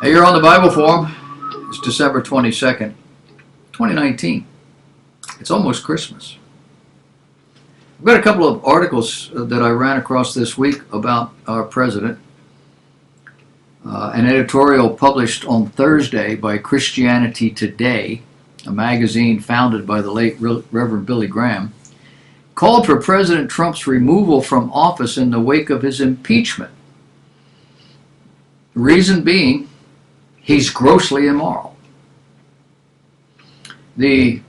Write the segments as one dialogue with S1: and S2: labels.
S1: Hey, you're on the Bible Forum. It's December 22nd, 2019. It's almost Christmas. I've got a couple of articles that I ran across this week about our president. An editorial published on Thursday by Christianity Today, a magazine founded by the late Reverend Billy Graham, called for President Trump's removal from office in the wake of his impeachment. The reason being, he's grossly immoral. The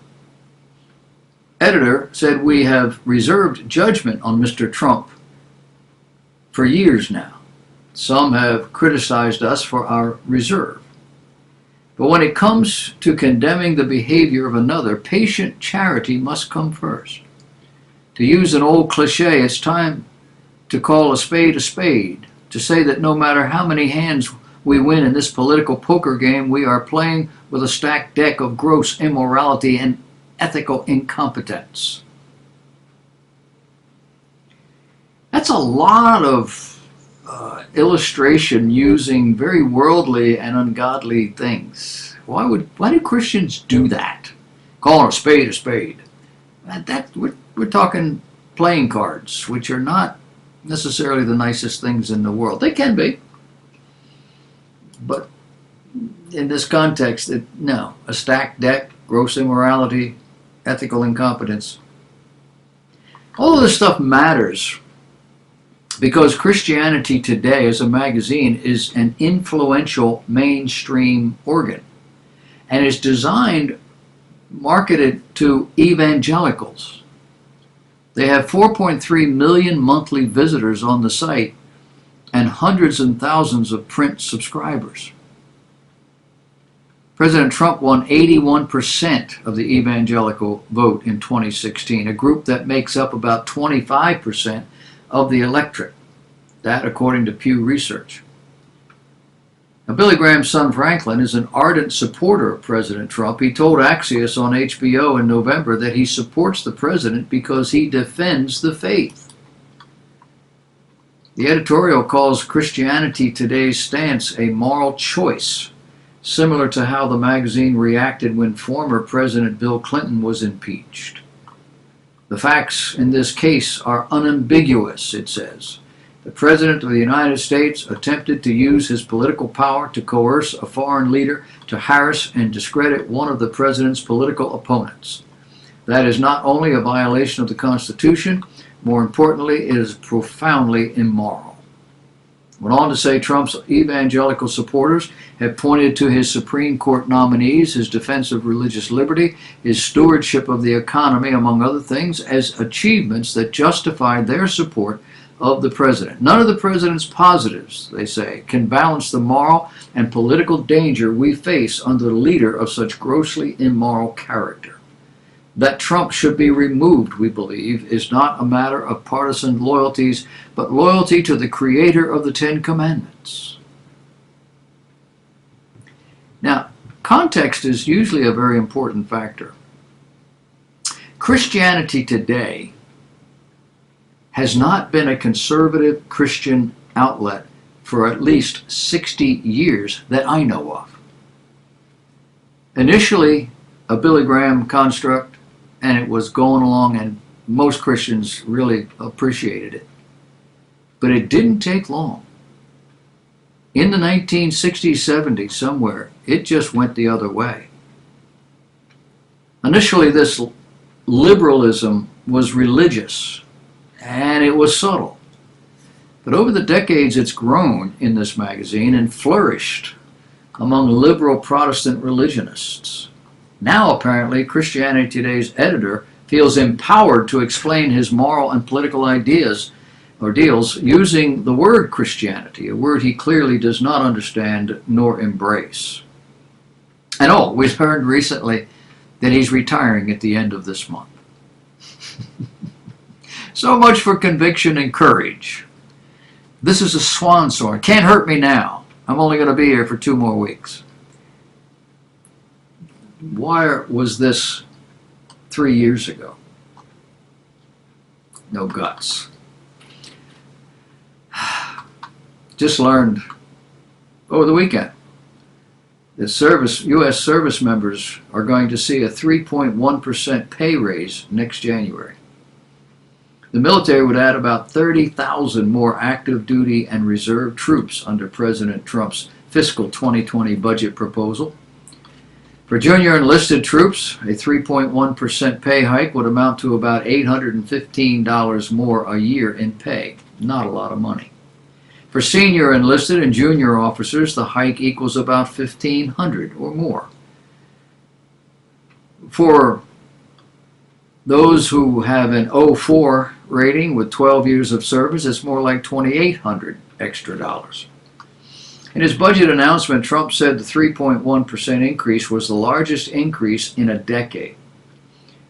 S1: editor said, "We have reserved judgment on Mr. Trump for years now. Some have criticized us for our reserve. But when it comes to condemning the behavior of another, patient charity must come first. To use an old cliche, it's time to call a spade, to say that no matter how many hands we win in this political poker game, we are playing with a stacked deck of gross immorality and ethical incompetence." That's a lot of illustration using very worldly and ungodly things. Why do Christians do that? Calling a spade. We're talking playing cards, which are not necessarily the nicest things in the world. They can be. But in this context, no. A stacked deck, gross immorality, ethical incompetence. All of this stuff matters because Christianity Today, as a magazine, is an influential mainstream organ and is designed, marketed to evangelicals. They have 4.3 million monthly visitors on the site and hundreds and thousands of print subscribers. President Trump won 81% of the evangelical vote in 2016, a group that makes up about 25% of the electorate. That according to Pew Research. Now, Billy Graham's son Franklin is an ardent supporter of President Trump. He told Axios on HBO in November that he supports the president because he defends the faith. The editorial calls Christianity Today's stance a moral choice, similar to how the magazine reacted when former President Bill Clinton was impeached. The facts in this case are unambiguous, it says. The President of the United States attempted to use his political power to coerce a foreign leader to harass and discredit one of the President's political opponents. That is not only a violation of the Constitution, more importantly, it is profoundly immoral. Went on to say Trump's evangelical supporters have pointed to his Supreme Court nominees, his defense of religious liberty, his stewardship of the economy, among other things, as achievements that justify their support of the president. None of the president's positives, they say, can balance the moral and political danger we face under the leader of such grossly immoral character. That Trump should be removed, we believe, is not a matter of partisan loyalties, but loyalty to the creator of the Ten Commandments. Now, context is usually a very important factor. Christianity Today has not been a conservative Christian outlet for at least 60 years that I know of. Initially, a Billy Graham construct, and it was going along, and most Christians really appreciated it. But it didn't take long. In the 1960s, 70s, somewhere, it just went the other way. Initially, this liberalism was religious, and it was subtle. But over the decades, it's grown in this magazine and flourished among liberal Protestant religionists. Now, apparently, Christianity Today's editor feels empowered to explain his moral and political ideas or deals using the word Christianity, a word he clearly does not understand nor embrace. And we've heard recently that he's retiring at the end of this month. So much for conviction and courage. This is a swan song. Can't hurt me now. I'm only going to be here for 2 more weeks. Why was this 3 years ago? No guts. Just learned over the weekend The U.S. service members are going to see a 3.1% pay raise next January. The military would add about 30,000 more active duty and reserve troops under President Trump's fiscal 2020 budget proposal. For junior enlisted troops, a 3.1% pay hike would amount to about $815 more a year in pay. Not a lot of money. For senior enlisted and junior officers, the hike equals about $1,500 or more. For those who have an 04 rating with 12 years of service, it's more like $2,800 extra dollars. In his budget announcement, Trump said the 3.1% increase was the largest increase in a decade.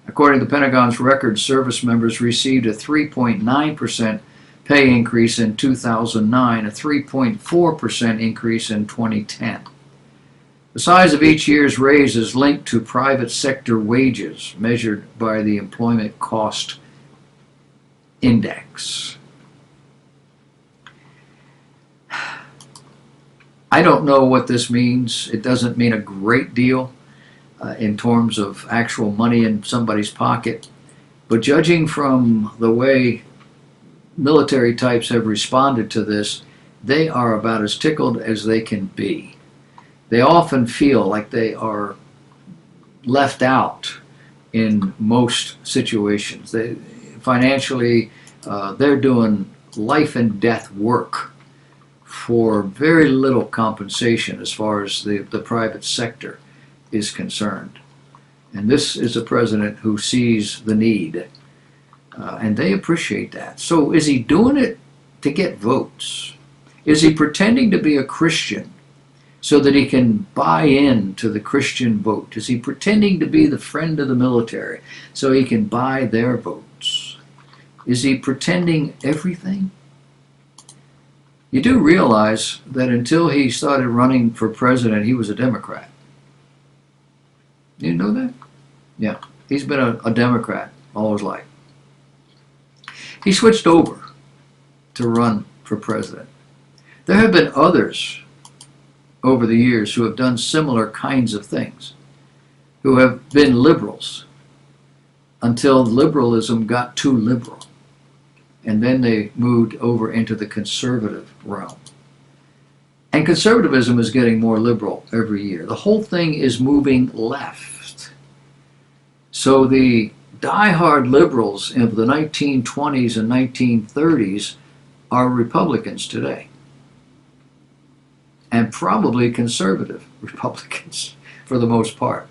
S1: According to the Pentagon's records, service members received a 3.9% pay increase in 2009, a 3.4% increase in 2010. The size of each year's raise is linked to private sector wages, measured by the Employment Cost Index. I don't know what this means. It doesn't mean a great deal in terms of actual money in somebody's pocket. But judging from the way military types have responded to this, they are about as tickled as they can be. They often feel like they are left out in most situations. Financially, they're doing life and death work for very little compensation as far as the private sector is concerned. And this is a president who sees the need, and they appreciate that. So is he doing it to get votes? Is he pretending to be a Christian so that he can buy into the Christian vote? Is he pretending to be the friend of the military so he can buy their votes? Is he pretending everything? You do realize that until he started running for president, he was a Democrat. You know that? Yeah, he's been a Democrat all his life. He switched over to run for president. There have been others over the years who have done similar kinds of things, who have been liberals until liberalism got too liberal. And then they moved over into the conservative realm. And conservatism is getting more liberal every year. The whole thing is moving left. So the diehard liberals of the 1920s and 1930s are Republicans today. And probably conservative Republicans for the most part.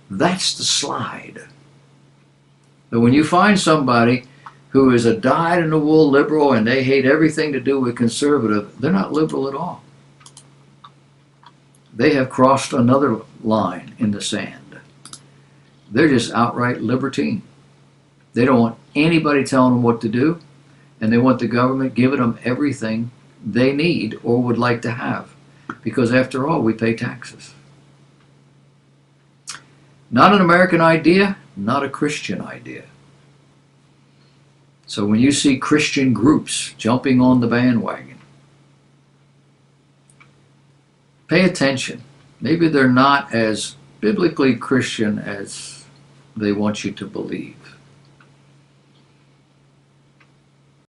S1: That's the slide. So when you find somebody who is a dyed-in-the-wool liberal and they hate everything to do with conservative, they're not liberal at all. They have crossed another line in the sand. They're just outright libertine. They don't want anybody telling them what to do, and they want the government giving them everything they need or would like to have, because after all, we pay taxes. Not an American idea, not a Christian idea. So when you see Christian groups jumping on the bandwagon, pay attention. Maybe they're not as biblically Christian as they want you to believe.